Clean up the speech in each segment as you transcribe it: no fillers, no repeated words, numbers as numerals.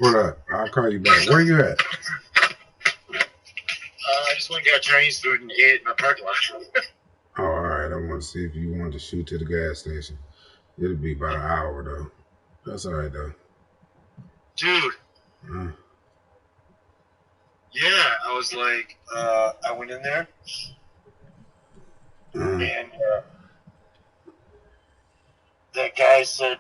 What up? I'll call you back. Where you at? I just went and got Chinese food and ate in my parking lot. Oh, all right. I want to see if you want to shoot to the gas station. It'll be about an hour, though. That's all right, though. Dude. Yeah, I was like, I went in there, and that guy said,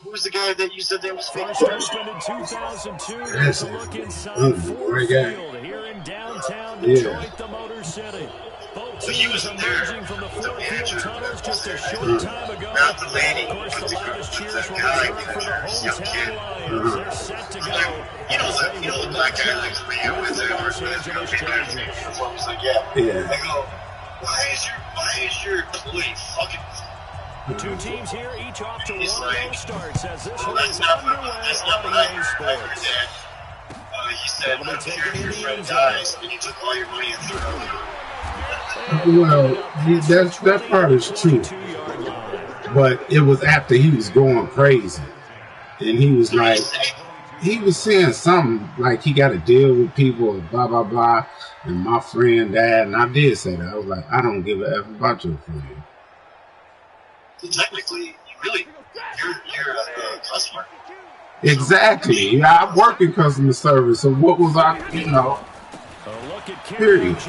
who was the guy that you said that was first opened in 2002. There's a look inside Ford Field here in downtown Detroit, the Motor City. Both teams emerging from the Ford Field tunnels just a short time ago. Not the lady. Of course, the loudest cheers were reserved for the hometown Lions. They're set to go. You know the black guy like ran with it, or I was like, yeah. I go, why is your employee fucking? The two teams here, each off to one starts as this well, one is underway on EA Sports. He said, I don't care if your friend dies, and you took all your money and threw it away. Well, that part is true. But it was after he was going crazy. And he was like, he was saying something like he got to deal with people, blah, blah, blah. And my friend died. And I did say that. I was like, I don't give a F about your friend. Technically, you're a customer. Exactly. I work in customer service, so what was I, period.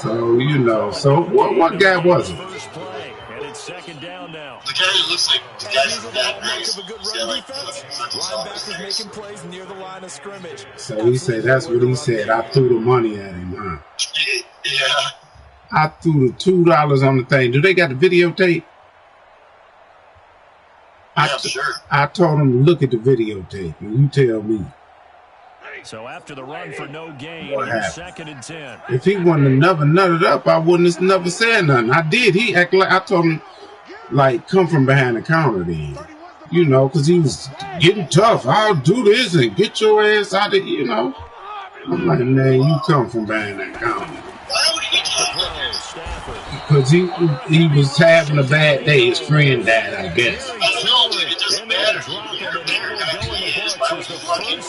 So, so what guy was it? Second down now. The guy that looks like the guy's that nice. Linebackers making plays near the line of scrimmage. So he said that's what he said. I threw the money at him, huh? Yeah. I threw the $2 on the thing. Do they got the videotape? Yeah, sure. I told him to look at the videotape, and you tell me. So after the run for no gain, second and 10. If he wouldn't have never nutted up, I wouldn't have never said nothing. I did. He acted like I told him, like, come from behind the counter then. Because he was getting tough. I'll do this and get your ass out of here, I'm like, man, you come from behind that counter. Why would he Because he was having a bad day. His friend died, I guess. I don't know, but it doesn't matter. You're a bigger guy than he is. Why would you fucking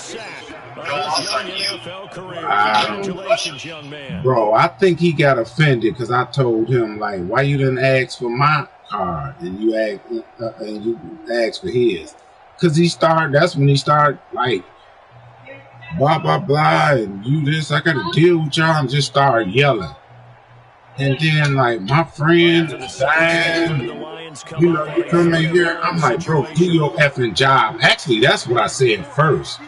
go off on you? Congratulations, young man. Bro, I think he got offended because I told him, like, why you didn't ask for my card and you asked for his? Because that's when he started, like, blah, blah, blah, and you this, I got to deal with y'all, and just started yelling. And then, like, my friend died, you come in here, I'm like, bro, do your effing job. Actually, that's what I said first.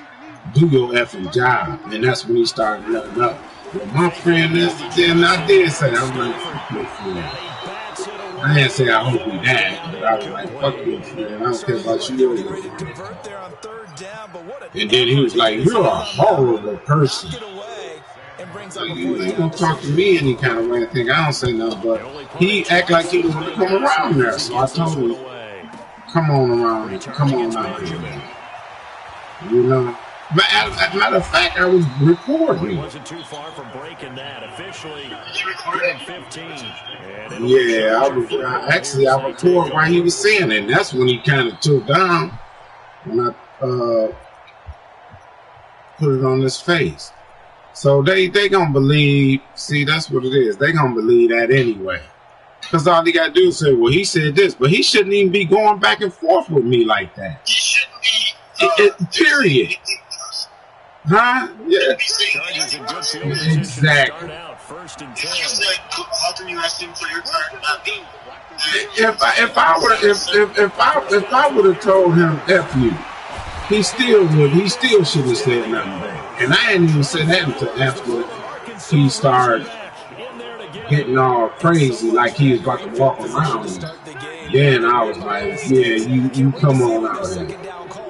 Do your effing job. And that's when he started letting up. Well, my friend is, then I did say, I was like, fuck your friend. I didn't say I hope he died, but I was like, fuck your friend. I don't care about you or your friend. And then he was like, you're a horrible person. So you ain't gonna talk to me any kind of way. I think I don't say nothing, but he act like he wanted to come around there. So I told him, come on around, come on out here. Matter of fact, I was recording. He wasn't too far from breaking that. Officially, 15. Yeah, I recorded while he was saying it. And that's when he kind of took down when I put it on his face. So they gonna believe. See, that's what it is. They gonna believe that anyway. Because all he gotta do is say, well, he said this, but he shouldn't even be going back and forth with me like that. He shouldn't be. Period. Huh? Yeah. Exactly. If you said, how can you ask him for your card, not me? If I would have told him F you, he still should have said nothing back. And I didn't even say that until after he started getting all crazy, like he was about to walk around me. Then I was like, yeah, you come on out here.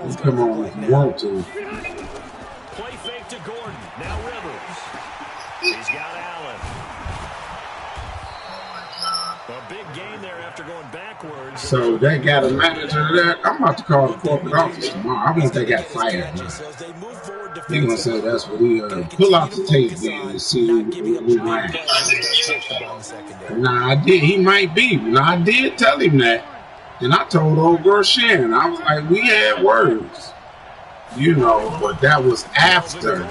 You come on if you want to. Play fake to Gordon. Now Rivers. He's got Allen. A big gain there after going backwards. So they got a manager there. I'm about to call the corporate office tomorrow. I want they got fired now. They're going to say that's what he pull out the tape then and see who ran. Nah, I did. He might be. Nah, I did tell him that. And I told old girl Shannon, I was like, we had words, you know, but that was after.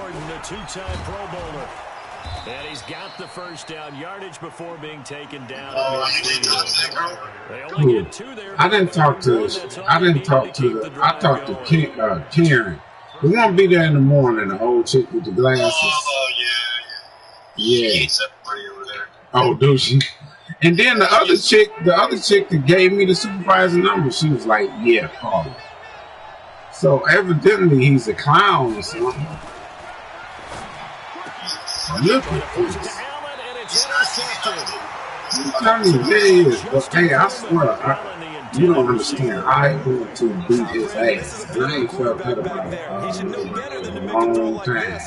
And he's got the first down yardage before being taken down. I didn't talk to I talked to Karen. We won't be there in the morning, the old chick with the glasses. Oh, yeah. She hates everybody over there. Oh, do she? And then the other chick that gave me the supervisor number, she was like, yeah, call him. So evidently he's a clown or something. Look at this. I'm telling you, there he is. But hey, I swear, you don't understand. I want to beat his ass. And I ain't felt that about a long time.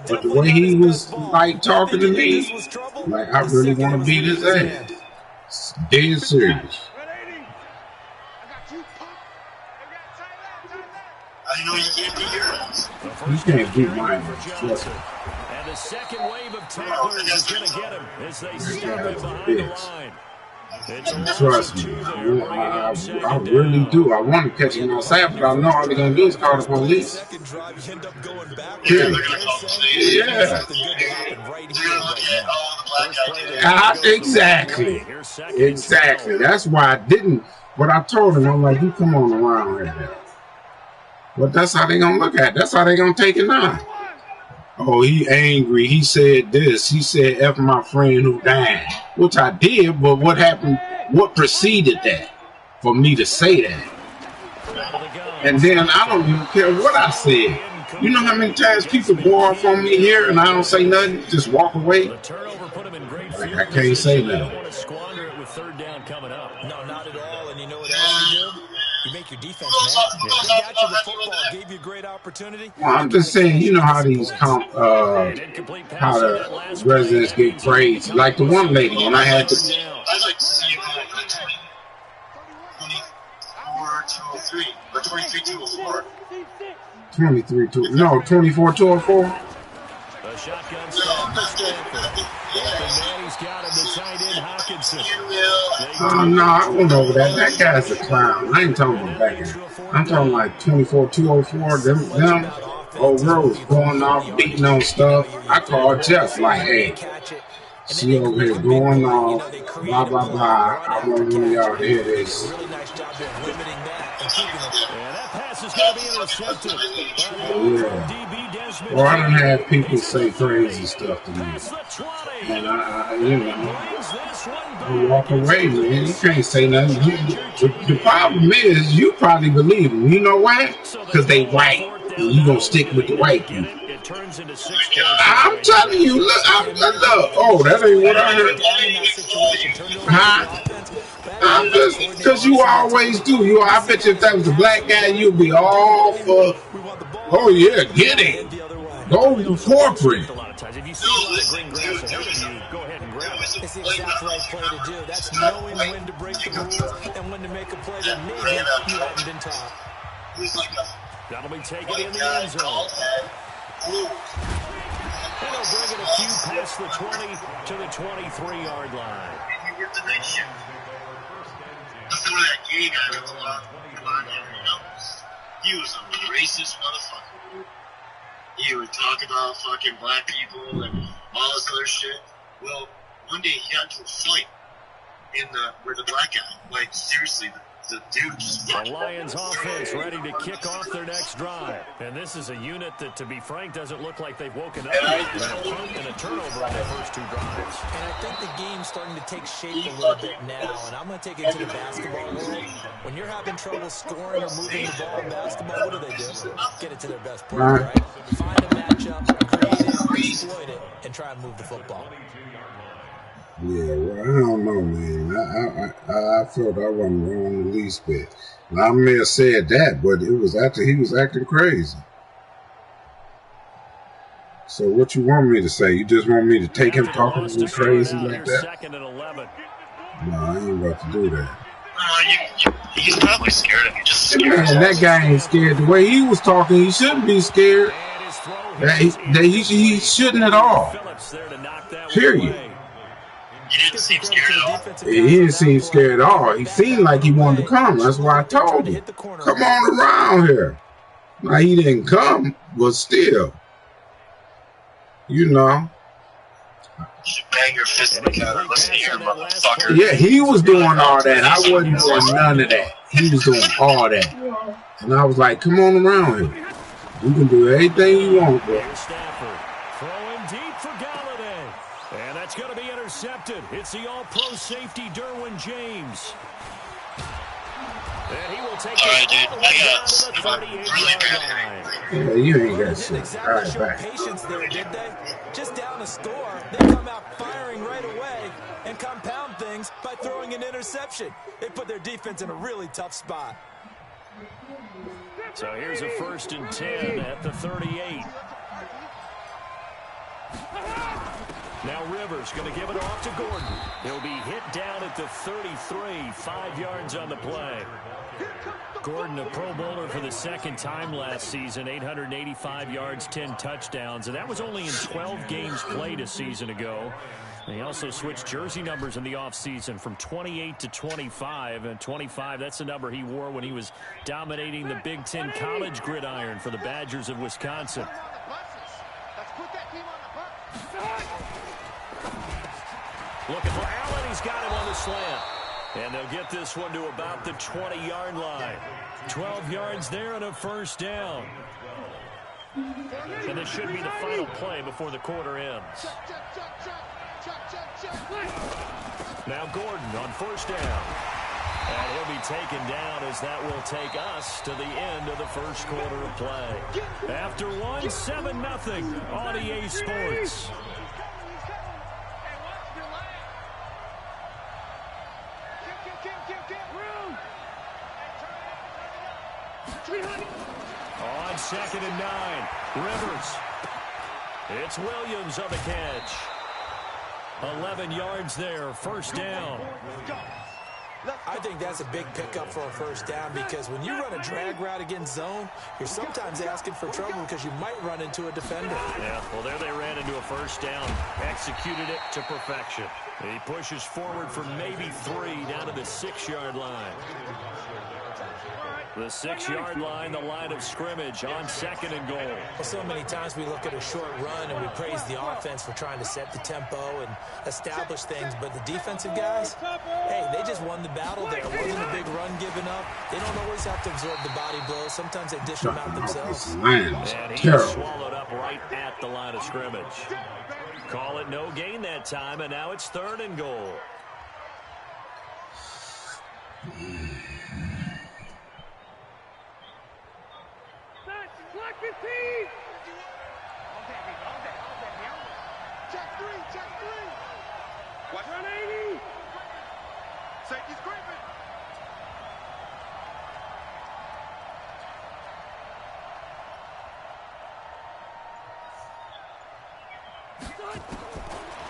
But the way he was like talking to me, like I really want to beat his ass. It's dead serious. I know you can't beat your ass. You can't beat mine. Trust me. And the second wave of tacklers is going to get him as they stop him behind the line. Trust me, I really do. I want to catch him outside, but I know all they're going to do is call the police. Exactly. That's why I didn't. But I told him, I'm like, you come on around right now. But that's how they going to look at it. That's how they going to take it now. Oh, he angry. He said this. He said, F my friend who died. Which I did, but what happened? What preceded that? For me to say that. And then I don't even care what I said. You know how many times people go off on me here and I don't say nothing? Just walk away? Like I can't say nothing. No, not at all. And you know what else you do? You make your defense mad. They got you the football, gave you a great opportunity. Well, I'm just saying, you know how these how the residents get crazy. Like the one lady when I had to. I'd like to see you go 24-203 or 23-204. 24-204. Shotgun snap for Stanford. He's got him to tight end Hawkinson. Oh, no, I went over that. That guy's a clown. I ain't talking about that guy. I'm talking like 24-204. Them old girls going off, beating on stuff. I called Jeff like, hey, she over here going off, blah, blah, blah. I want one of y'all to hear this. That pass is going to be intercepted. Or I don't have people say crazy stuff to me. And I walk away, man. You can't say nothing. The problem is, you probably believe them. You know why? Because they white. And you going to stick with the white people. I'm telling you, look. Oh, that ain't what I heard. Huh? I'm just, because you always do. I bet you if that was a black guy, you'd be all for, oh yeah, get it. Go corporate. It's the exact right play to do. That's knowing when to break the rules and when to make a play that maybe you haven't been taught. That'll be taken in the end zone. And they'll bring it a few past the 20 to the 23-yard line. Listen to that gay guy with the he was a racist motherfucker. He would talk about fucking black people and all this other shit. Well, one day he got into a fight with the black guy. Like, seriously, the dude just the Lions offense ready to kick off their next drive. And this is a unit that, to be frank, doesn't look like they've woken up yet. A punt and a turnover on their first two drives. And I think the game's starting to take shape a little bit now. And I'm going to take it to the basketball world. When you're having trouble scoring or moving the ball in basketball, what do? Get it to their best player, right? Find a matchup, create it, exploit it, and try and move the football. Yeah, well, I don't know, man. I felt I wasn't wrong the least bit. And I may have said that, but it was after he was acting crazy. So what you want me to say? You just want me to take him talking to me crazy like that? No, I ain't about to do that. He's probably scared of you. Just scared. Man, that guy ain't scared. The way he was talking, he shouldn't be scared. He shouldn't at all. Period. You didn't seem scared at all. defensive He didn't seem scared at all. He seemed like he wanted to come. That's why I told him, come on around here. Now, he didn't come, but still, you know. You should bang your fist in the counter. Listen here, motherfucker. Yeah, he was doing all that. I wasn't doing none of that. He was doing all that. And I was like, come on around here. You can do anything you want, bro. Stafford throwing deep for Galladay. And that's going to be intercepted. It's the all-pro safety, Derwin James. And he will take it all the way down to the 38-yard line. Yeah, you ain't got shit. Exactly All right, show back. patience there, did they? Just down a score, they come out firing right away and compound things by throwing an interception. They put their defense in a really tough spot. So here's a 1st and 10 at the 38. Now Rivers going to give it off to Gordon. He'll be hit down at the 33, 5 yards on the play. Gordon, a Pro Bowler for the 2nd time last season, 885 yards, 10 touchdowns, and that was only in 12 games played a season ago. And he also switched jersey numbers in the offseason from 28 to 25, and 25, that's the number he wore when he was dominating the Big Ten college gridiron for the Badgers of Wisconsin. Looking for Allen. He's got him on the slant. And they'll get this one to about the 20-yard line. 12 yards there and a 1st down. And this should be the final play before the quarter ends. Now Gordon on 1st down. And he'll be taken down as that will take us to the end of the 1st quarter of play. After one, 7-0 on EA Sports. On 2nd and 9, Rivers. It's Williams on the catch. 11 yards there, 1st down. I think that's a big pickup for a 1st down because when you run a drag route against zone, you're sometimes asking for trouble because you might run into a defender. Yeah, well, there they ran into a 1st down, executed it to perfection. He pushes forward for maybe 3 down to the 6-yard line. The 6-yard line, the line of scrimmage on 2nd and goal. Well, so many times we look at a short run and we praise the offense for trying to set the tempo and establish things, but the defensive guys, hey, they just won the battle there. It wasn't a big run given up. They don't always have to absorb the body blows. Sometimes they dish them out themselves. And he swallowed up right at the line of scrimmage. Call it no gain that time, and now it's 3rd and goal. Check 3. Watch 180. Safety's creeping.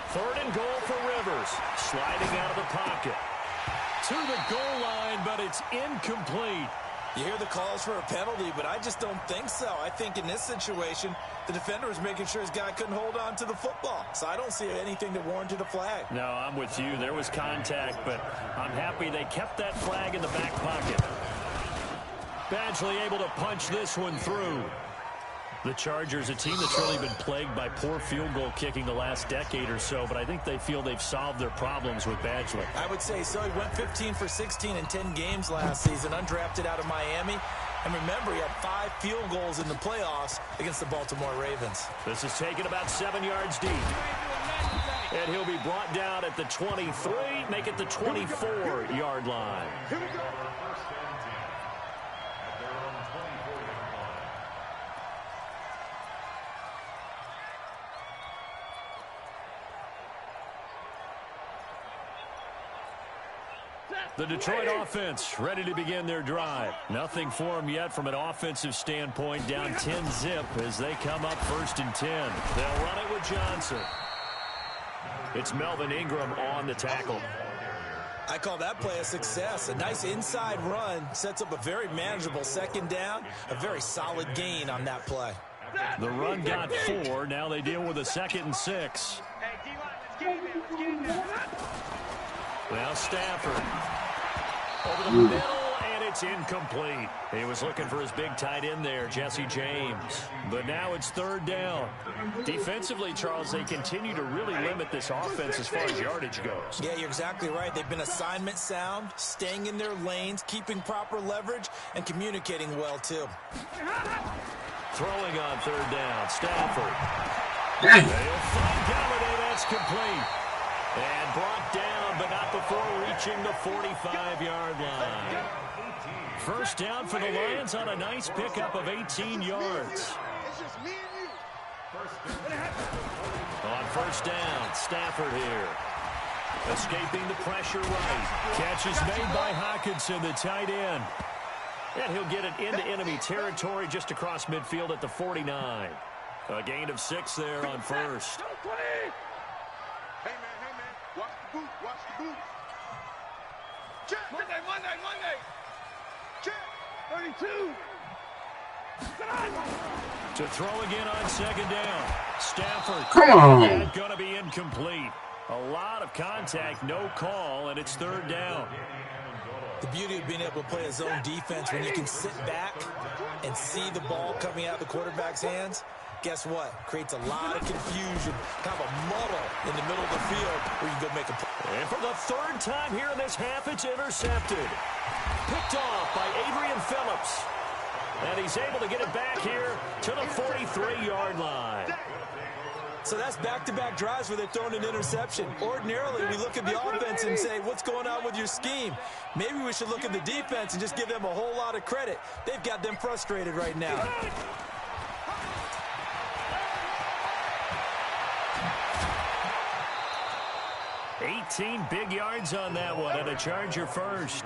Third and goal for Rivers. Sliding out of the pocket. To the goal line, but it's incomplete. You hear the calls for a penalty, but I just don't think so. I think in this situation, the defender was making sure his guy couldn't hold on to the football. So I don't see anything that warranted a flag. No, I'm with you. There was contact, but I'm happy they kept that flag in the back pocket. Badgley able to punch this one through. The Chargers, a team that's really been plagued by poor field goal kicking the last decade or so, but I think they feel they've solved their problems with Badgley. I would say so. He went 15 for 16 in 10 games last season, undrafted out of Miami. And remember, he had 5 field goals in the playoffs against the Baltimore Ravens. This is taken about 7 yards deep. And he'll be brought down at the 23, make it the 24-yard line. The Detroit offense ready to begin their drive. Nothing for them yet from an offensive standpoint. Down 10-zip as they come up 1st and 10. They'll run it with Johnson. It's Melvin Ingram on the tackle. I call that play a success. A nice inside run sets up a very manageable 2nd down. A very solid gain on that play. The run got 4. Now they deal with a 2nd and 6. Well, Stafford over the middle, and it's incomplete. He was looking for his big tight end there, Jesse James. But now it's third down. Defensively, Charles, they continue to really limit this offense as far as yardage goes. Yeah, you're exactly right. They've been assignment sound, staying in their lanes, keeping proper leverage, and communicating well, too. Throwing on third down, Stafford. They'll find Galladay. That's complete. And brought down, but not before reaching the 45-yard line. First down for the Lions on a nice pickup of 18 yards. On first down, Stafford here. Escaping the pressure right. Catch is made by Hawkinson, the tight end. And he'll get it into enemy territory just across midfield at the 49. A gain of 6 there on first. Hey, man. Watch the boot. Watch the boot. Check. Monday. Check. 32. To throw again on second down. Stafford. Come on. And going to be incomplete. A lot of contact, no call, and it's third down. The beauty of being able to play a zone defense when you can sit back and see the ball coming out of the quarterback's hands, guess what? Creates a lot of confusion, kind of a muddle in the middle of the field where you can go make a play. And for the third time here in this half, it's intercepted. Picked off by Adrian Phillips. And he's able to get it back here to the 43-yard line. So that's back-to-back drives where they've thrown an interception. Ordinarily, we look at the offense and say, what's going on with your scheme? Maybe we should look at the defense and just give them a whole lot of credit. They've got them frustrated right now. $18 big yards on that one, and a Charger first.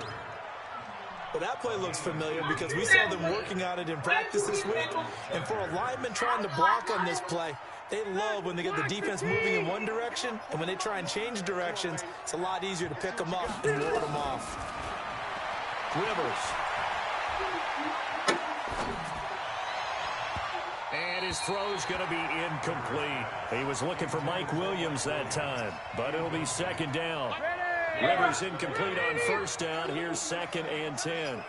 Well, that play looks familiar because we saw them working on it in practice this week. And for a lineman trying to block on this play, they love when they get the defense moving in one direction, and when they try and change directions, it's a lot easier to pick them up and ward them off. Rivers. And his throw's going to be incomplete. He was looking for Mike Williams that time, but it'll be second down. Rivers incomplete on first down. Here's 2nd and 10.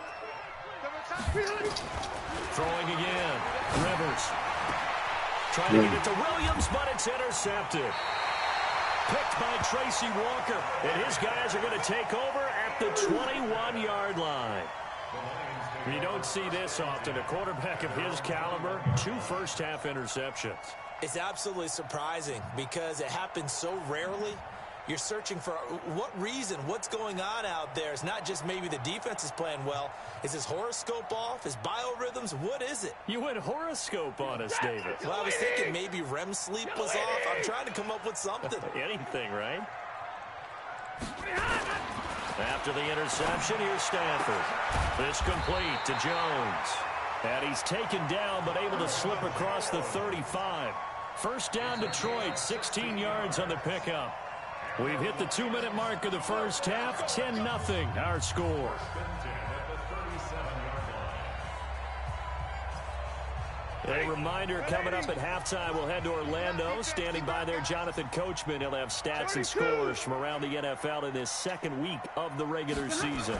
Throwing again. Rivers. Trying to get it to Williams, but it's intercepted. Picked by Tracy Walker. And his guys are going to take over at the 21-yard line. You don't see this often. A quarterback of his caliber, 2 first-half interceptions. It's absolutely surprising because it happens so rarely. You're searching for what reason, what's going on out there. It's not just maybe the defense is playing well. Is his horoscope off? His biorhythms? What is it? You went horoscope on us, David. Well, I was thinking maybe REM sleep was off. I'm trying to come up with something. Anything, right? After the interception, here's Stafford. This complete to Jones. And he's taken down, but able to slip across the 35. First down, Detroit, 16 yards on the pickup. We've hit the 2-minute mark of the first half. 10-0, our score. A reminder, coming up at halftime, we'll head to Orlando. Standing by there, Jonathan Coachman. He'll have stats and scores from around the NFL in this second week of the regular season.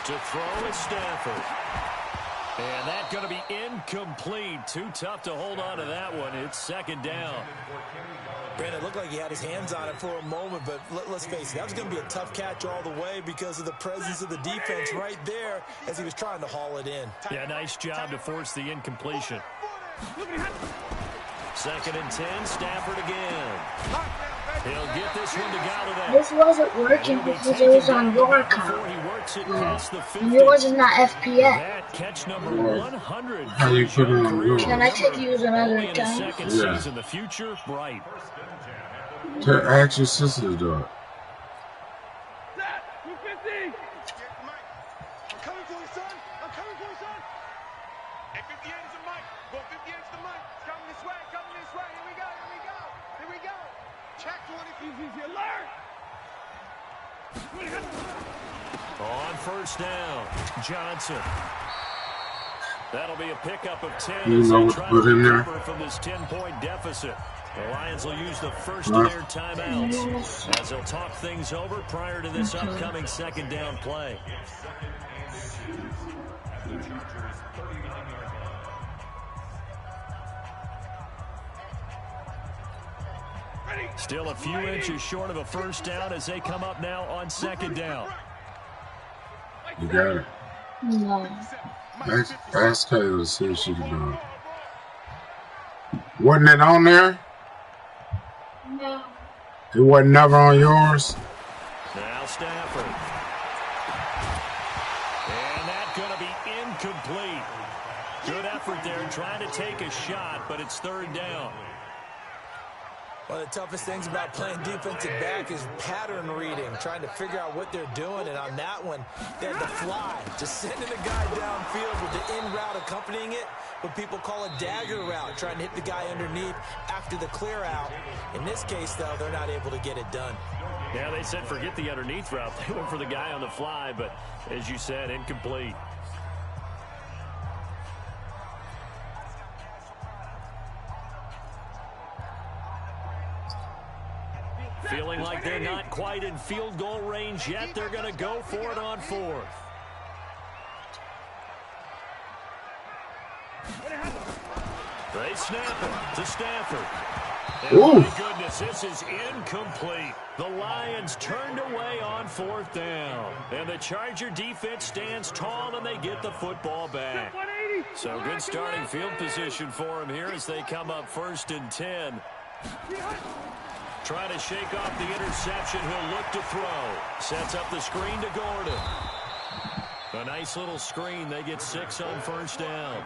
To throw is Stafford. And that's going to be incomplete. Too tough to hold on to that one. It's second down. Brandon, it looked like he had his hands on it for a moment, but let's face it, that was going to be a tough catch all the way because of the presence of the defense right there as he was trying to haul it in. Yeah, nice job to force the incompletion. 2nd and 10, Stafford again. He'll get this one to Galladay. This wasn't working because it was on your account. It wasn't not FPS. That catch number 100. How you put it on your? Can I take use another time? Yeah. Season, the future bright. Ask your sister to do it. On first down, Johnson. That'll be a pickup of 10. You know what to put in there? From this 10-point deficit. The Lions will use the first of their timeouts as they'll talk things over prior to this upcoming second down play. Still a few inches short of a first down as they come up now on second down. You got it. No. Ask her to see if she can do it. Wasn't it on there? No. It wasn't never on yours? Now Stafford. And that's going to be incomplete. Good effort there trying to take a shot, but it's third down. One of the toughest things about playing defensive back is pattern reading, trying to figure out what they're doing. And on that one, they had to fly, just sending a guy downfield with the in route accompanying it, what people call a dagger route, trying to hit the guy underneath after the clear out. In this case, though, they're not able to get it done. Yeah, they said forget the underneath route. They went for the guy on the fly, but as you said, incomplete. Feeling like they're not quite in field goal range yet. They're going to go for it on fourth. They snap it to Stafford. And oh my goodness, this is incomplete. The Lions turned away on fourth down. And the Charger defense stands tall and they get the football back. So good starting field position for them here as they come up 1st and 10. Trying to shake off the interception. He'll look to throw. Sets up the screen to Gordon. A nice little screen. They get 6 on first down.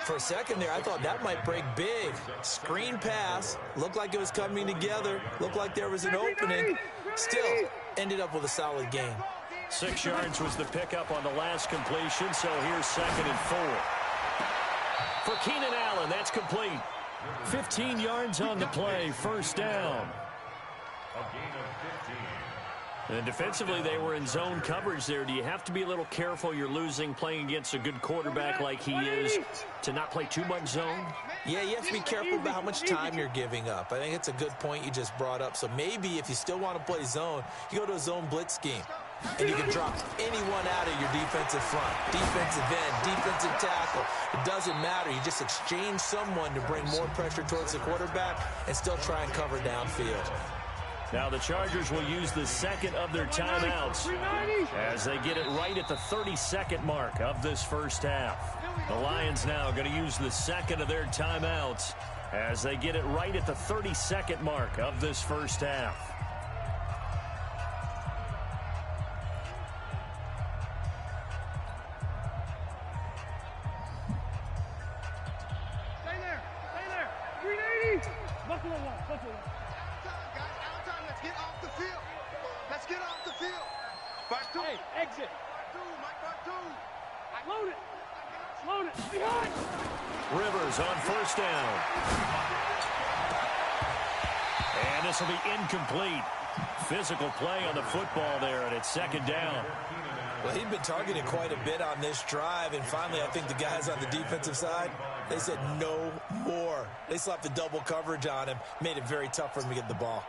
For a second there, I thought that might break big. Screen pass. Looked like it was coming together. Looked like there was an opening. Still ended up with a solid gain. 6 yards was the pickup on the last completion. So here's 2nd and 4. For Keenan Allen, that's complete. 15 yards on the play, first down. And defensively, they were in zone coverage there. Do you have to be a little careful? You're losing playing against a good quarterback like he is to not play too much zone? Yeah, you have to be careful about how much time you're giving up. I think it's a good point you just brought up. So maybe if you still want to play zone, you go to a zone blitz scheme. And you can drop anyone out of your defensive front, defensive end, defensive tackle. It doesn't matter. You just exchange someone to bring more pressure towards the quarterback and still try and cover downfield. Now the Chargers will use the 2nd of their timeouts as they get it right at the 32nd mark of this first half. The Lions now going to use the 2nd of their timeouts as they get it right at the 32nd mark of this first half. Rivers on first down. And this will be incomplete. Physical play on the football there, and it's 2nd down. Well, he'd been targeted quite a bit on this drive, and finally I think the guys on the defensive side, they said no more. They slapped the double coverage on him, made it very tough for him to get the ball.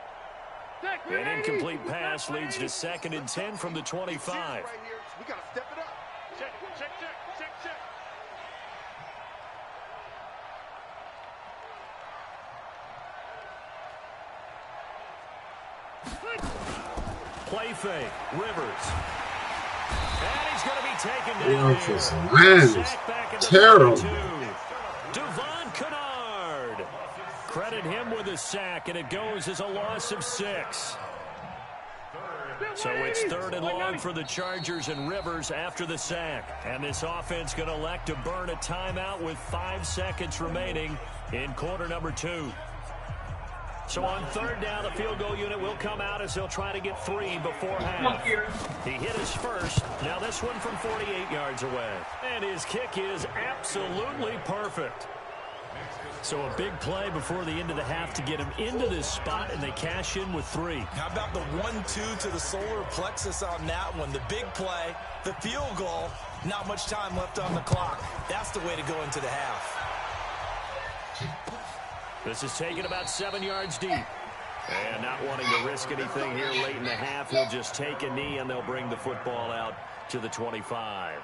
An incomplete pass leads to 2nd and 10 from the 25. We got to step it up. Check. Play fake. Rivers. And he's going to be taken down. Sack back at the terrible. Devon Kennard. Credit him with a sack, and it goes as a loss of 6. So it's 3rd and long for the Chargers and Rivers after the sack. And this offense going to elect to burn a timeout with 5 seconds remaining in quarter number 2. So on 3rd down, the field goal unit will come out as they'll try to get 3 before half. He hit his first. Now this one from 48 yards away. And his kick is absolutely perfect. So a big play before the end of the half to get him into this spot, and they cash in with 3. How about the 1-2 to the solar plexus on that one? The big play, the field goal, not much time left on the clock. That's the way to go into the half. This is taken about 7 yards deep. And not wanting to risk anything here late in the half, he'll just take a knee, and they'll bring the football out to the 25.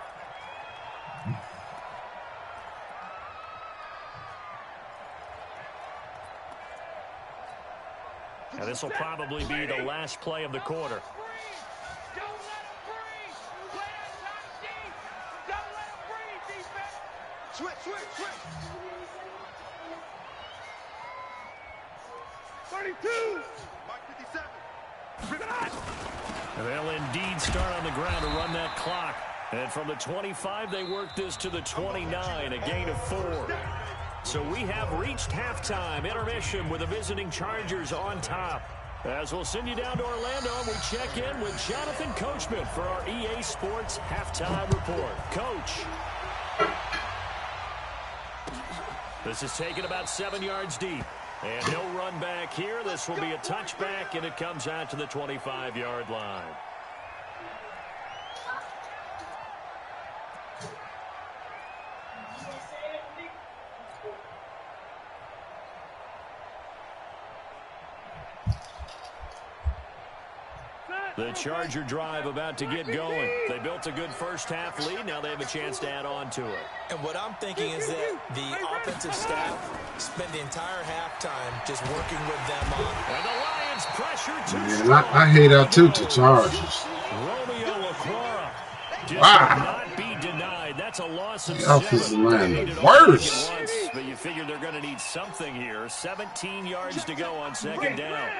And this will probably be the last play of the quarter. Switch. 32. Mike 57. They'll indeed start on the ground to run that clock. And from the 25, they work this to the 29, a gain of 4. So we have reached halftime intermission with the visiting Chargers on top. As we'll send you down to Orlando, we check in with Jonathan Coachman for our EA Sports Halftime Report. Coach. This is taken about 7 yards deep. And no run back here. This will be a touchback, and it comes out to the 25-yard line. The Charger drive about to get going. They built a good first-half lead. Now they have a chance to add on to it. And what I'm thinking is that the offensive staff spent the entire halftime just working with them on. And the Lions pressure too Man, strong. I hate that too, the Chargers. Romeo Okwara just Wow. not be denied. That's a loss of The offensive 7. line They is needed worse. only once, but you figure they're going to need something here. 17 yards to go on second down.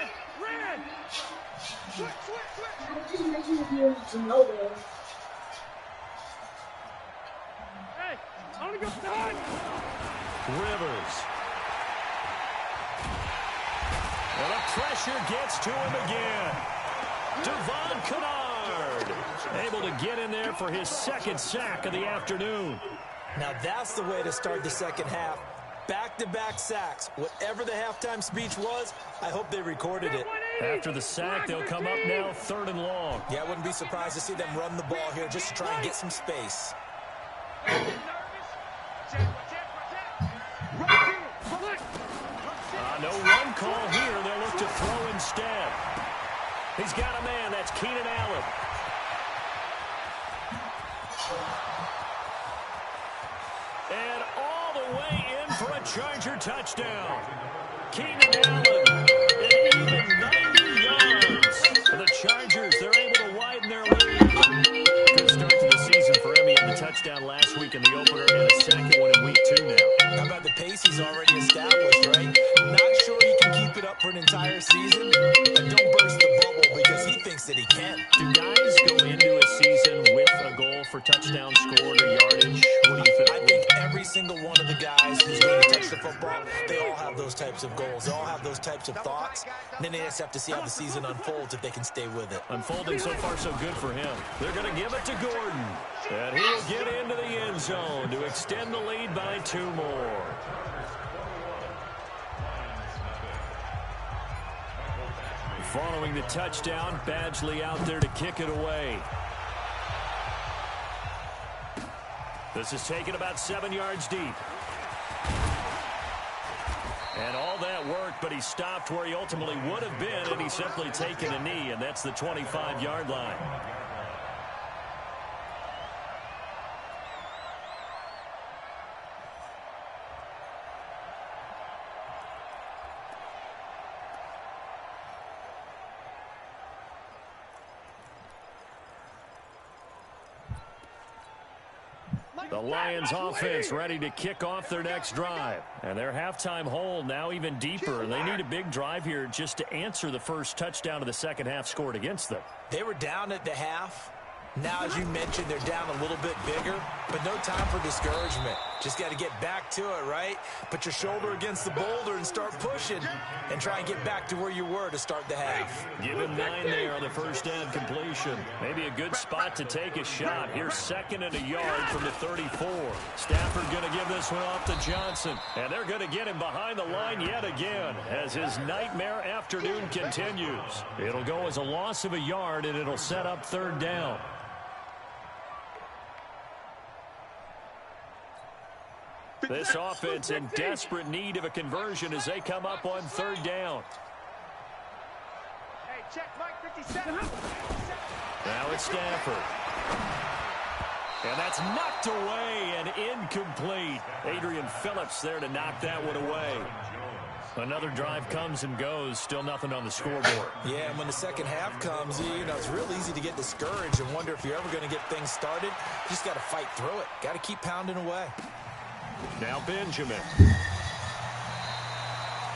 I'm just making videos to know this. Hey, I want to go side. Rivers. And the pressure gets to him again. Devon Kennard able to get in there for his second sack of the afternoon. Now that's the way to start the second half. Back-to-back sacks. Whatever the halftime speech was, I hope they recorded it. After the sack, they'll come up now 3rd and long. Yeah, I wouldn't be surprised to see them run the ball here just to try and get some space. No run call here. They'll look to throw instead. He's got a man. That's Keenan Allen. And all the way in for a Charger touchdown. Keenan Allen, an even 90 yards. For the Chargers, they're able to widen their lead. Good start to the season for him. He had the touchdown last week in the opener and a second one in week 2 now. How about the pace he's already established, right? Not sure he can keep it up for an entire season, but don't burst the bubble because he thinks that he can. Do guys go into a season with a goal for touchdown scored or yardage? What do you think? I think every single one of the guys who's going to touch the football, they all have those types of goals. They all have those types of thoughts. And then they just have to see how the season unfolds if they can stay with it. Unfolding so far so good for him. They're going to give it to Gordon. And he'll get into the end zone to extend the lead by 2 more. Following the touchdown, Badgley out there to kick it away. This is taken about 7 yards deep. And all that worked, but he stopped where he ultimately would have been, and he's simply taken a knee, and that's the 25-yard line. The Lions offense ready to kick off their next drive. And their halftime hole now even deeper. And they need a big drive here just to answer the first touchdown of the second half scored against them. They were down at the half. Now, as you mentioned, they're down a little bit bigger, but no time for discouragement. Just got to get back to it, right? Put your shoulder against the boulder and start pushing and try and get back to where you were to start the half. Give him 9 there on the first down completion. Maybe a good spot to take a shot. Here's 2nd and a yard from the 34. Stafford going to give this one off to Johnson. And they're going to get him behind the line yet again as his nightmare afternoon continues. It'll go as a loss of a yard, and it'll set up 3rd down. This offense in desperate need of a conversion as they come up on 3rd down. Hey, check Mike 57. Now it's Stafford. And that's knocked away and incomplete. Adrian Phillips there to knock that one away. Another drive comes and goes. Still nothing on the scoreboard. Yeah, and when the second half comes, you know, it's real easy to get discouraged and wonder if you're ever going to get things started. You just got to fight through it. Got to keep pounding away. Now Benjamin.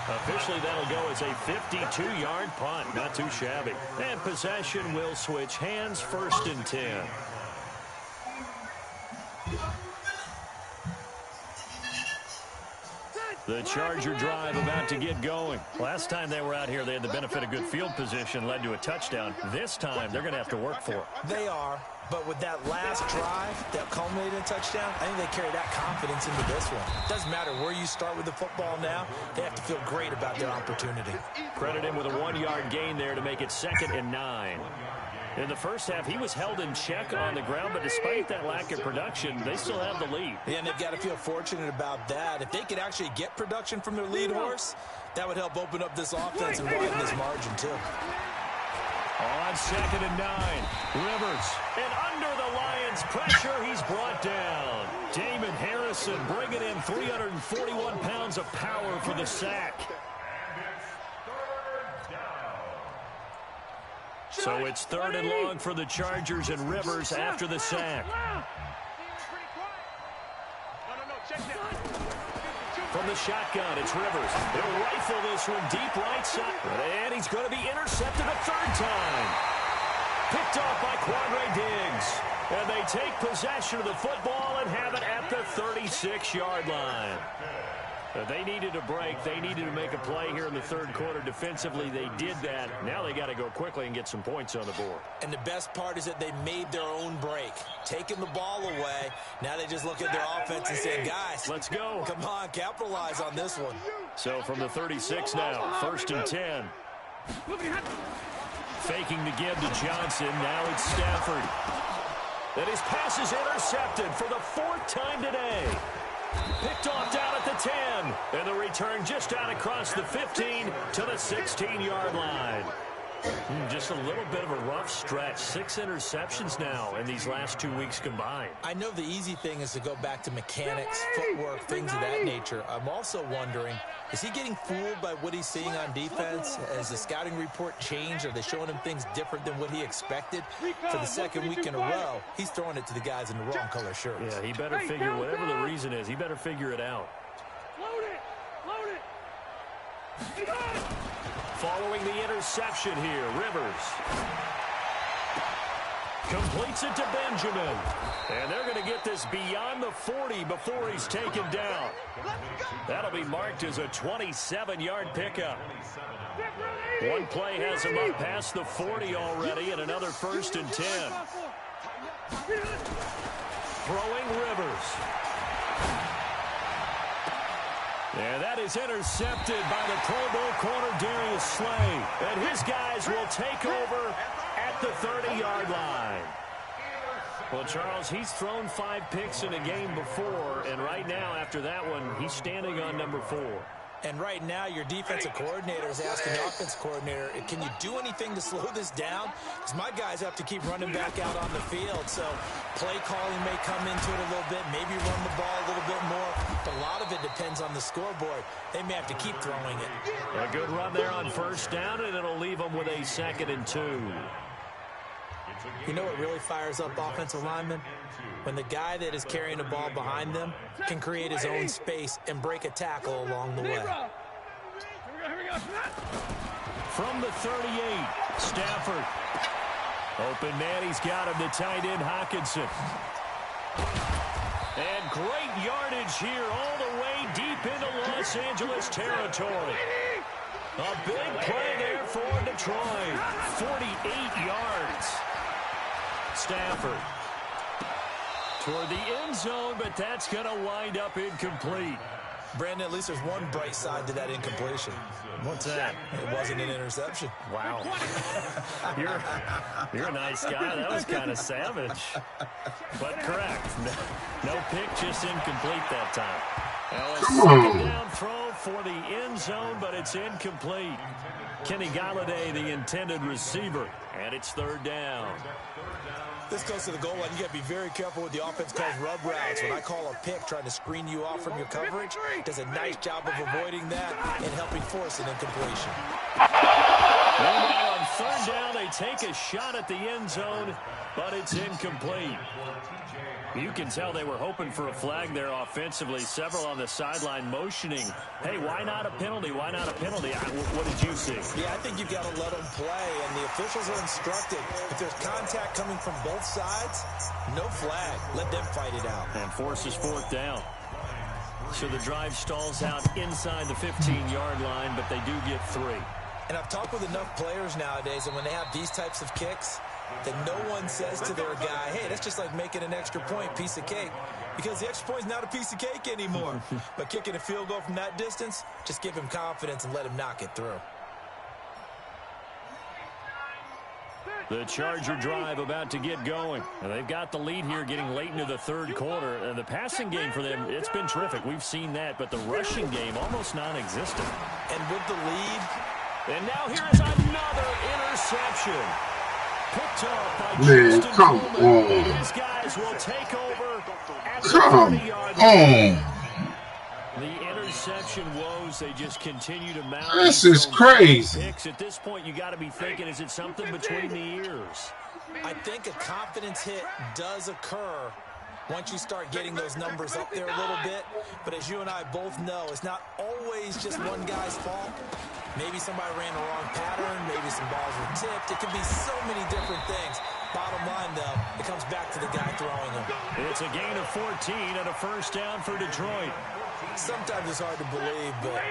Officially, that'll go as a 52-yard punt. Not too shabby. And possession will switch hands. 1st and 10. The Charger drive about to get going. Last time they were out here, they had the benefit of good field position, led to a touchdown. This time, they're going to have to work for it. They are, but with that last drive that culminated in a touchdown, I think they carry that confidence into this one. Doesn't matter where you start with the football now, they have to feel great about their opportunity. Credit him with a 1-yard gain there to make it 2nd and 9. In the first half, he was held in check on the ground, but despite that lack of production, they still have the lead. Yeah, and they've got to feel fortunate about that. If they could actually get production from their lead horse, that would help open up this offense and widen this margin, too. On 2nd and 9, Rivers. And under the Lions' pressure, he's brought down. Damon Harrison bringing in 341 pounds of power for the sack. So it's 3rd and long for the Chargers and Rivers after the sack. From the shotgun, it's Rivers. He'll rifle this one deep right side. And he's going to be intercepted a 3rd time. Picked off by Quandre Diggs. And they take possession of the football and have it at the 36-yard line. They needed a break. They needed to make a play here in the 3rd quarter. Defensively, they did that. Now they got to go quickly and get some points on the board. And the best part is that they made their own break. Taking the ball away. Now they just look at their offense and say, guys, let's go. Come on, capitalize on this one. So from the 36 now, 1st and 10. Faking the give to Johnson. Now it's Stafford. And his pass is intercepted for the 4th time today. Picked off down at the 10. And the return just out across the 15 to the 16-yard line. Just a little bit of a rough stretch. 6 interceptions now in these last 2 weeks combined. I know the easy thing is to go back to mechanics, footwork, things of that nature. I'm also wondering, is he getting fooled by what he's seeing on defense? Has the scouting report changed? Are they showing him things different than what he expected? For the 2nd week in a row, he's throwing it to the guys in the wrong color shirts. Yeah, he better figure, whatever the reason is, he better figure it out. Load it! Load it! Following the interception here, Rivers completes it to Benjamin. And they're going to get this beyond the 40 before he's taken down. That'll be marked as a 27-yard pickup. One play has him up past the 40 already, and another 1st and 10. Throwing Rivers. And that is intercepted by the Pro Bowl corner, Darius Slay. And his guys will take over at the 30-yard line. Well, Charles, he's thrown 5 picks in a game before, and right now, after that one, he's standing on number 4. And right now, your defensive coordinator is asking the offensive coordinator, can you do anything to slow this down? Because my guys have to keep running back out on the field. So play calling may come into it a little bit, maybe run the ball a little bit more. But a lot of it depends on the scoreboard. They may have to keep throwing it. A good run there on 1st down, and it'll leave them with a 2nd and 2. You know what really fires up offensive linemen? When the guy that is carrying the ball behind them can create his own space and break a tackle along the way. From the 38, Stafford. Open man, he's got him, the tight end, Hockenson. And great yardage here all the way deep into Los Angeles territory. A big play there for Detroit. 48 yards. Stafford toward the end zone, but that's going to wind up incomplete. Brandon, at least there's one bright side to that incompletion. What's that? It wasn't an interception. Wow. You're a nice guy. That was kind of savage. But correct. No pick, just incomplete that time. Come on. Down throw for the end zone, but it's incomplete. Kenny Galladay, the intended receiver, and it's third down. This goes to the goal line. You got to be very careful with the offense calls rub routes. When I call a pick trying to screen you off from your coverage, does a nice job of avoiding that and helping force an incompletion. Meanwhile, on third down, they take a shot at the end zone, but it's incomplete. You can tell they were hoping for a flag there offensively. Several on the sideline motioning, hey, why not a penalty? Why not a penalty? What did you see? Yeah, I think you've got to let them play, and the officials are instructed. If there's contact coming from both sides, no flag. Let them fight it out. And forces fourth down. So the drive stalls out inside the 15-yard line, but they do get 3. And I've talked with enough players nowadays, and when they have these types of kicks, that no one says to their guy, hey, that's just like making an extra point, piece of cake. Because the extra point's not a piece of cake anymore. But kicking a field goal from that distance, just give him confidence and let him knock it through. The Charger drive about to get going. And they've got the lead here getting late into the third quarter. And the passing game for them, it's been terrific. We've seen that. But the rushing game, almost non-existent. And with the lead. And now here is another interception. Picked off by Man, Justin come Coleman. on. These guys will take over at the Come 30-yard line. on. The interception woes, they just continue to mount. This is crazy. Picks. At this point, you got to be thinking, is it something between the ears? I think a confidence hit does occur once you start getting those numbers up there a little bit. But as you and I both know, it's not always just one guy's fault. Maybe somebody ran the wrong pattern. Maybe some balls were tipped. It could be so many different things. Bottom line, though, it comes back to the guy throwing them. It's a gain of 14 and a first down for Detroit. Sometimes it's hard to believe, but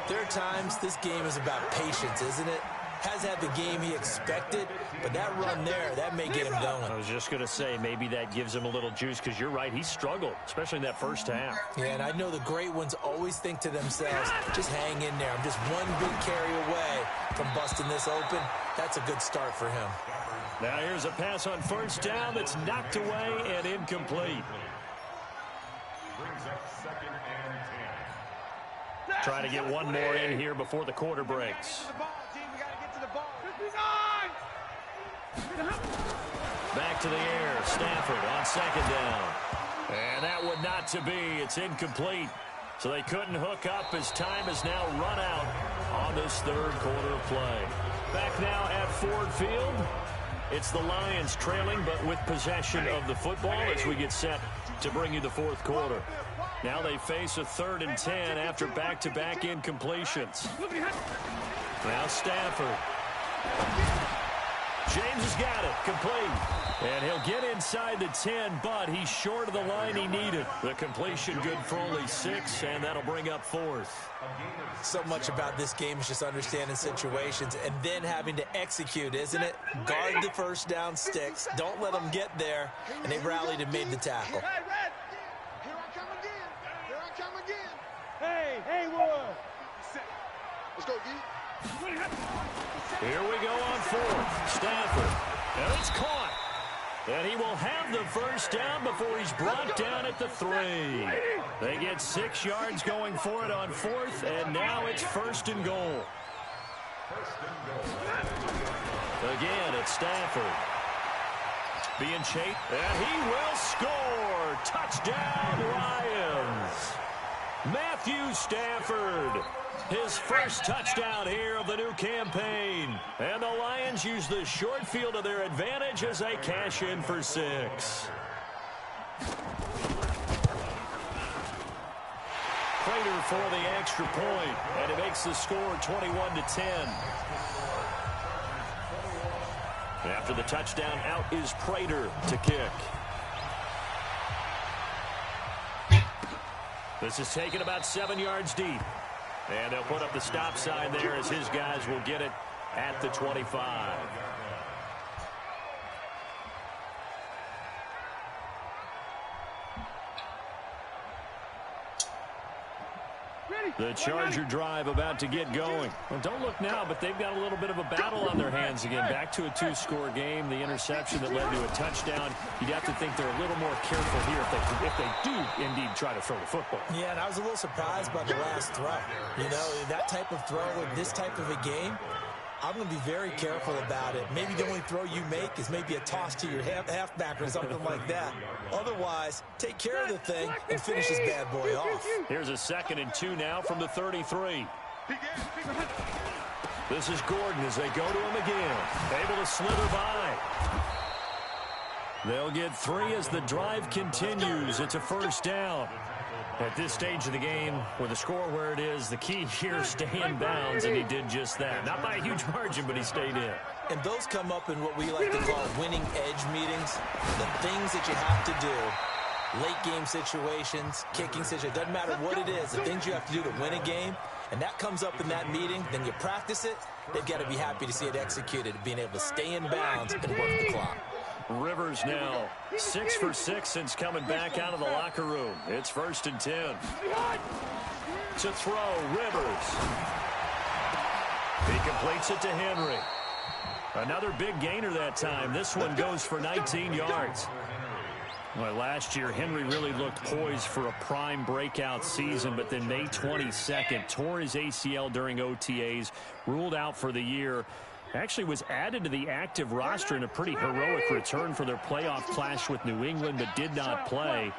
there are times this game is about patience, isn't it? Has had the game he expected, but that run there, that may get him going. I was just going to say, maybe that gives him a little juice, because you're right, he struggled, especially in that first half. Yeah, and I know the great ones always think to themselves, just hang in there. I'm just one big carry away from busting this open. That's a good start for him. Now here's a pass on first down that's knocked away and incomplete. Trying to get one more in here before the quarter breaks. Back to the air. Stafford on second down. And that would not to be. It's incomplete. So they couldn't hook up as time has now run out on this third quarter of play. Back now at Ford Field. It's the Lions trailing, but with possession of the football as we get set to bring you the fourth quarter. Now they face a 3rd and 10 after back-to-back incompletions. Now Stafford. James has got it. Complete. And he'll get inside the 10, but he's short of the line he needed. The completion good for only 6, and that'll bring up 4th. So much about this game is just understanding situations and then having to execute, isn't it? Guard the first down sticks. Don't let them get there. And they rallied and made the tackle. Hey, Red! Here I come again. Here I come again. Hey, Haywood! Let's go, D. Here we go on 4th. Stafford. And it's caught. And he will have the first down before he's brought down at the 3. They get 6 yards going for it on 4th, and now it's 1st and goal. Again, it's Stafford. Being chased, and he will score. Touchdown, Lions. Matthew Stafford. His first touchdown here of the new campaign. And the Lions use the short field to their advantage as they cash in for 6. Prater for the extra point, and it makes the score 21-10. After the touchdown, out is Prater to kick. This is taken about 7 yards deep. And they'll put up the stop sign there as his guys will get it at the 25. The Charger drive about to get going. Well, don't look now, but they've got a little bit of a battle on their hands again. Back to a 2-score game. The interception that led to a touchdown. You'd have to think they're a little more careful here if they do indeed try to throw the football. Yeah, and I was a little surprised by the last throw. You know, that type of throw in this type of a game, I'm going to be very careful about it. Maybe the only throw you make is maybe a toss to your halfback or something like that. Otherwise, take care of the thing and finish this bad boy off. Here's a 2nd and 2 now from the 33. This is Gordon as they go to him again. Able to slither by. They'll get 3 as the drive continues. It's a 1st down. At this stage of the game, with the score where it is, the key here, stay in bounds, and he did just that. Not by a huge margin, but he stayed in. And those come up in what we like to call winning edge meetings. The things that you have to do, late game situations, kicking situations, doesn't matter what it is, the things you have to do to win a game, and that comes up in that meeting, then you practice it, they've got to be happy to see it executed, being able to stay in bounds and work the clock. Rivers now 6 for 6 since coming back out of the locker room. It's 1st and 10. To throw, Rivers. He completes it to Henry. Another big gainer that time. This one goes for 19 yards. Well, last year, Henry really looked poised for a prime breakout season, but then May 22nd, tore his ACL during OTAs, ruled out for the year. Actually was added to the active roster in a pretty heroic return for their playoff clash with New England, but did not play.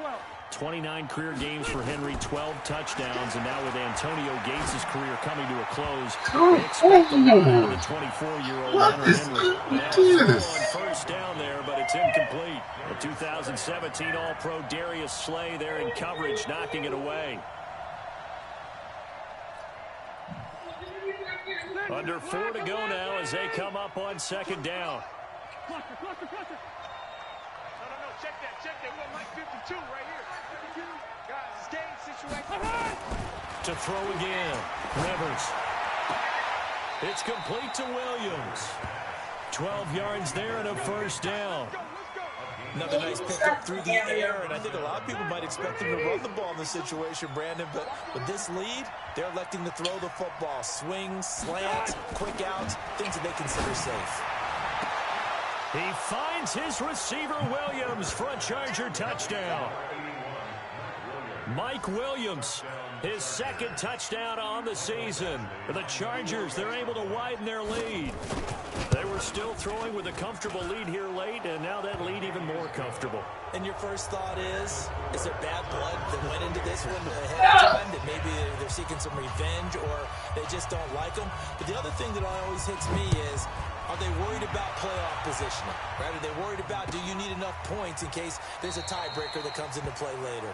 29 career games for Henry, 12 touchdowns, and now with Antonio Gates' career coming to a close, they expect the line of the 24-year-old Henry. Now, 1st down there, but it's incomplete. The 2017 All-Pro Darius Slay there in coverage, knocking it away. Under 4 to go now as they come up on 2nd down. No, check that. We got Mike 52 right here. Guys, game situation. To throw again. Rivers. It's complete to Williams. 12 yards there and a 1st down. Another nice pickup through the air, and I think a lot of people might expect him to run the ball in this situation, Brandon, but with this lead, they're electing to throw the football. Swings, slants, quick outs, things that they consider safe. He finds his receiver, Williams, for a Charger touchdown. Mike Williams, his 2nd touchdown on the season. For the Chargers, they're able to widen their lead. They were still throwing with a comfortable lead here late, and now that lead even more comfortable. And your first thought is there bad blood that went into this one ahead of time, that maybe they're seeking some revenge or they just don't like them? But the other thing that always hits me is, are they worried about playoff positioning? Right? Are they worried about, do you need enough points in case there's a tiebreaker that comes into play later?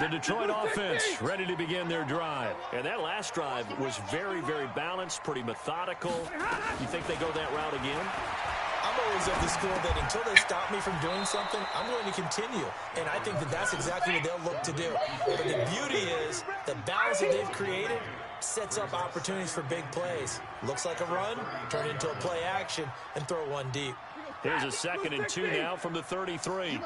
The Detroit offense ready to begin their drive. And that last drive was very, very balanced, pretty methodical. You think they go that route again? I'm always of the school that until they stop me from doing something, I'm going to continue. And I think that that's exactly what they'll look to do. But the beauty is the balance that they've created sets up opportunities for big plays. Looks like a run, turn it into a play action, and throw one deep. Here's a 2nd and 2 now from the 33.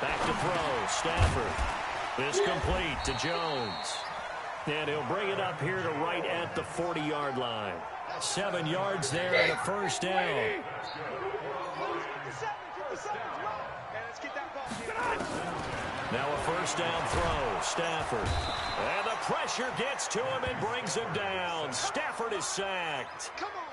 Back to throw, Stafford. This complete to Jones. And he'll bring it up here to right at the 40-yard line. 7 yards there and a 1st down. Now a 1st down throw, Stafford. And the pressure gets to him and brings him down. Stafford is sacked.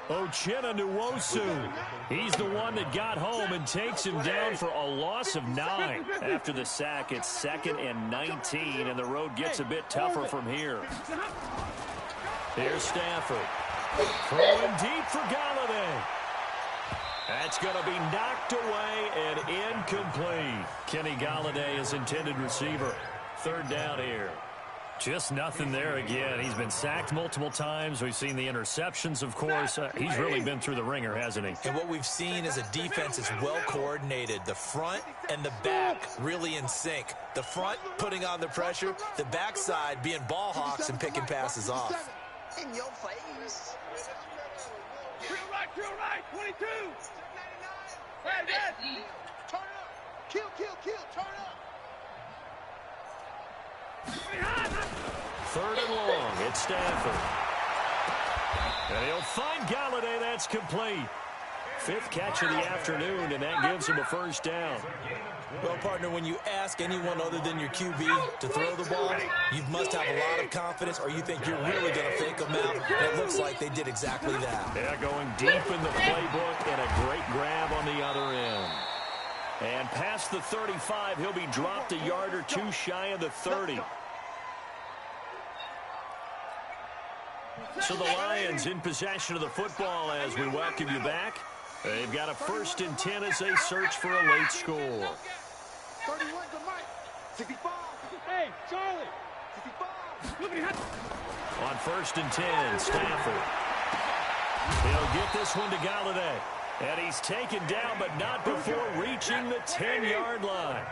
Uchenna-Nwosu, he's the one that got home and takes him down for a loss of 9. After the sack, it's 2nd and 19, and the road gets a bit tougher from here. Here's Stafford. Throwing deep for Galladay. That's going to be knocked away and incomplete. Kenny Galladay is intended receiver. 3rd down here. Just nothing there again. He's been sacked multiple times. We've seen the interceptions, of course. He's really been through the ringer, hasn't he? And what we've seen is a defense that's well coordinated. The front and the back really in sync. The front putting on the pressure. The backside being ball hawks and picking passes off. In your face. Drill right, 22. Hey, Red! Turn up! Kill, kill, kill! Turn up! Third and long. It's Stafford. And he'll find Galladay. That's complete. 5th catch of the afternoon, and that gives him a first down. Well, partner, when you ask anyone other than your QB to throw the ball, you must have a lot of confidence, or you think you're really going to fake them out. And it looks like they did exactly that. Yeah, going deep in the playbook, and a great grab on the other end. And past the 35, he'll be dropped a yard or two shy of the 30. So the Lions in possession of the football as we welcome you back. They've got a 1st and 10 as they search for a late score. 31 to Mike. 65. Hey, Charlie. 65. Look at him. On 1st and 10, Stafford. He'll get this one to Galladay. And he's taken down, but not before reaching the 10-yard line.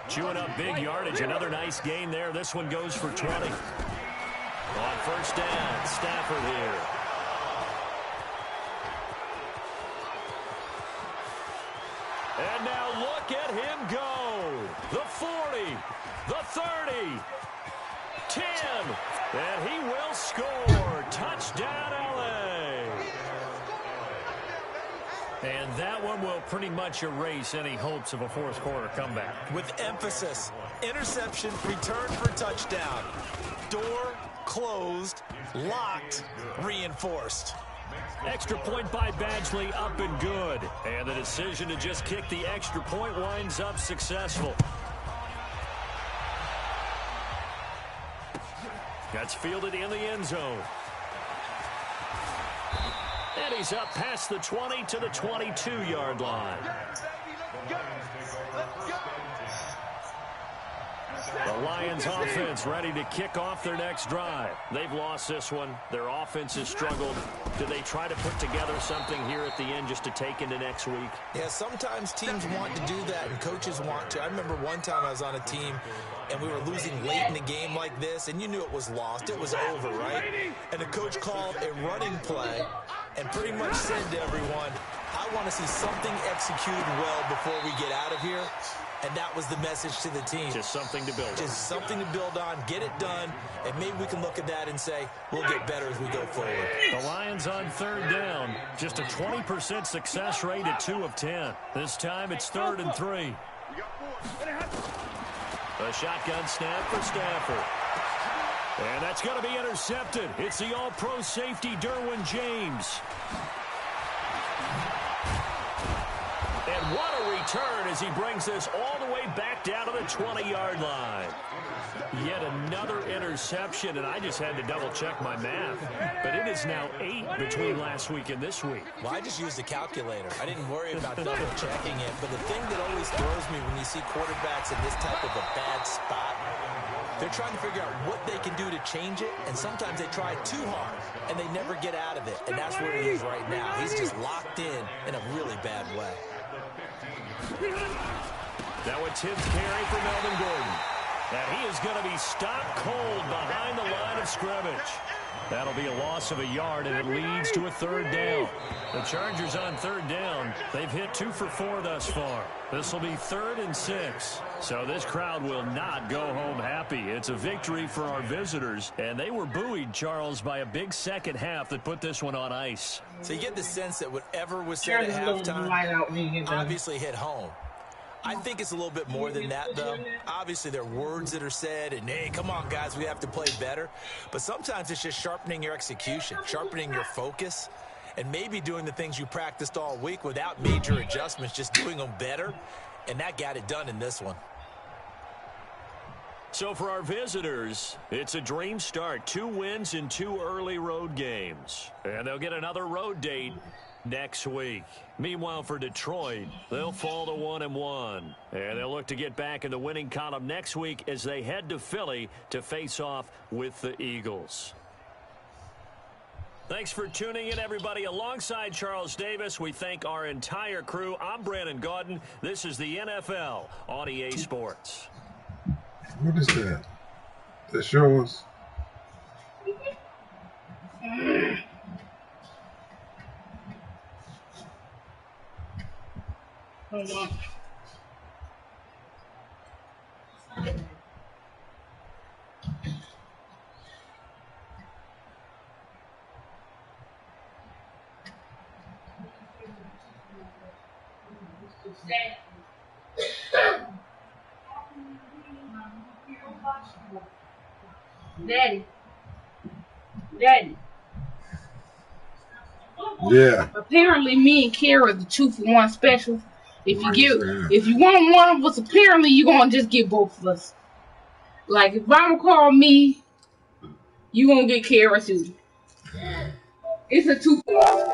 Chewing up big yardage. Another nice gain there. This one goes for 20. On 1st down, Stafford here. And now look at him go. The 40, the 30, 10, and he will score. Touchdown, LA. And that one will pretty much erase any hopes of a fourth quarter comeback. With emphasis, interception, return for touchdown. Door closed, locked, reinforced. Extra point by Badgley, up and good. And the decision to just kick the extra point winds up successful. That's fielded in the end zone. And he's up past the 20 to the 22-yard line. The Lions offense ready to kick off their next drive. They've lost this one. Their offense has struggled. Do they try to put together something here at the end just to take into next week? Yeah, sometimes teams want to do that and coaches want to. I remember one time I was on a team and we were losing late in the game like this, and you knew it was lost. It was over, right? And the coach called a running play and pretty much said to everyone, I want to see something executed well before we get out of here. And that was the message to the team. Just something to build on. Just something to build on, get it done, and maybe we can look at that and say, we'll get better as we go forward. The Lions on 3rd down. Just a 20% success rate at 2 of 10. This time it's 3rd and 3. A shotgun snap for Stafford. And that's going to be intercepted. It's the all-pro safety, Derwin James. And what a return as he brings this all the way back down to the 20-yard line. Yet another interception, and I just had to double-check my math. But it is now 8 between last week and this week. Well, I just used a calculator. I didn't worry about double-checking it. But the thing that always throws me when you see quarterbacks in this type of a bad spot, they're trying to figure out what they can do to change it, and sometimes they try too hard, and they never get out of it. And that's where he is right now. He's just locked in a really bad way. Now a 10th carry for Melvin Gordon. And he is going to be stopped cold behind the line of scrimmage. That'll be a loss of a yard, and it leads to a 3rd down. The Chargers on 3rd down. They've hit 2 for 4 thus far. This will be 3rd and 6. So this crowd will not go home happy. It's a victory for our visitors, and they were buoyed, Charles, by a big second half that put this one on ice. So you get the sense that whatever was said at halftime obviously hit home. I think it's a little bit more than that, though. Obviously, there are words that are said, and, hey, come on, guys, we have to play better. But sometimes it's just sharpening your execution, sharpening your focus, and maybe doing the things you practiced all week without major adjustments, just doing them better, and that got it done in this one. So for our visitors, it's a dream start. 2 wins in 2 early road games. And they'll get another road date next week. Meanwhile, for Detroit, they'll fall to 1-1. And they'll look to get back in the winning column next week as they head to Philly to face off with the Eagles. Thanks for tuning in, everybody. Alongside Charles Davis, we thank our entire crew. I'm Brandon Gaudin. This is the NFL on EA Sports. What is that? That shows. Daddy. Yeah. Apparently, me and Kara are the 2-for-1 special. If you want one of us, apparently you're gonna just get both of us. Like if Mama call me, you gonna get Kara too. It's a 2-for-1.